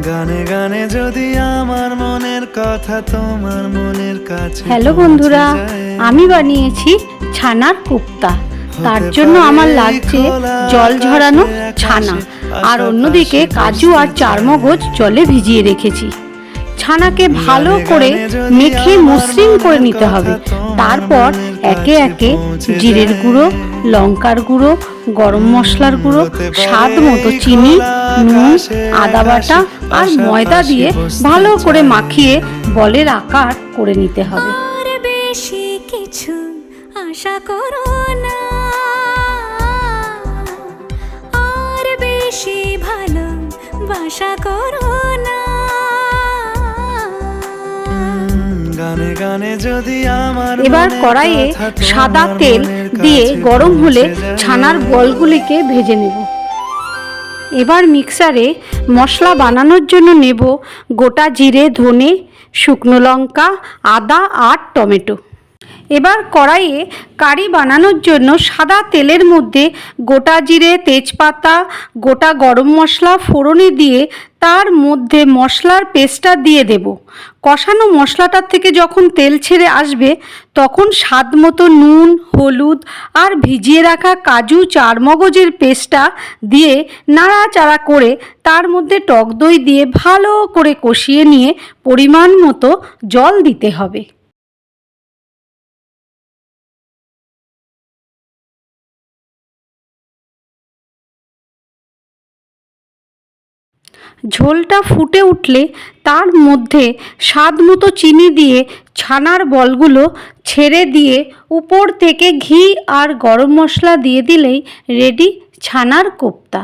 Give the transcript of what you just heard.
গানে গানে যদি আমার মনের কথা তোমার মনের কাছে। হ্যালো বন্ধুরা, আমি বানিয়েছি ছানার কোপ্তা। তার জন্য আমার লাগছে জল ঝরানো ছানা, আর অন্যদিকে কাজু আর চারমগজ জলে ভিজিয়ে রেখেছি। ছানাকে ভালো করে মেখে মসৃণ করে নিতে হবে। তারপর একে একে জিরের গুঁড়ো, লঙ্কার গুঁড়ো, গরম মশলার গুঁড়ো, স্বাদ মতো চিনি, নুন, আদা বাটা আর ময়দা দিয়ে ভালো করে মাখিয়ে বলের আকার করে নিতে হবে। আর বেশি কিছু আশা করো না, আর বেশি ভালোবাসা করো না। গানে গানে যদি আমার এবার কড়াইয়ে সাদা তেল দিয়ে গরম হলে ছানার বলগুলিকে ভেজে নেব। এবার মিক্সারে মশলা বানানোর জন্য নেব গোটা জিরে, ধনে, শুকনো লঙ্কা, আদা আর টমেটো। এবার কড়াইয়ে কারি বানানোর জন্য সাদা তেলের মধ্যে গোটা জিরে, তেজপাতা, গোটা গরম মশলা ফোড়নে দিয়ে তার মধ্যে মশলার পেস্টটা দিয়ে দেব। কষানো মশলাটার থেকে যখন তেল ছেড়ে আসবে তখন স্বাদ মতো নুন, হলুদ আর ভিজিয়ে রাখা কাজু চারমগজের পেস্টটা দিয়ে নাড়াচাড়া করে তার মধ্যে টক দই দিয়ে ভালো করে কষিয়ে নিয়ে পরিমাণ মতো জল দিতে হবে। ঝোলটা ফুটে উঠলে তার মধ্যে স্বাদ মতো চিনি দিয়ে ছানার বলগুলো ছেড়ে দিয়ে উপর থেকে ঘি আর গরম মশলা দিয়ে দিলেই রেডি ছানার কোপ্তা।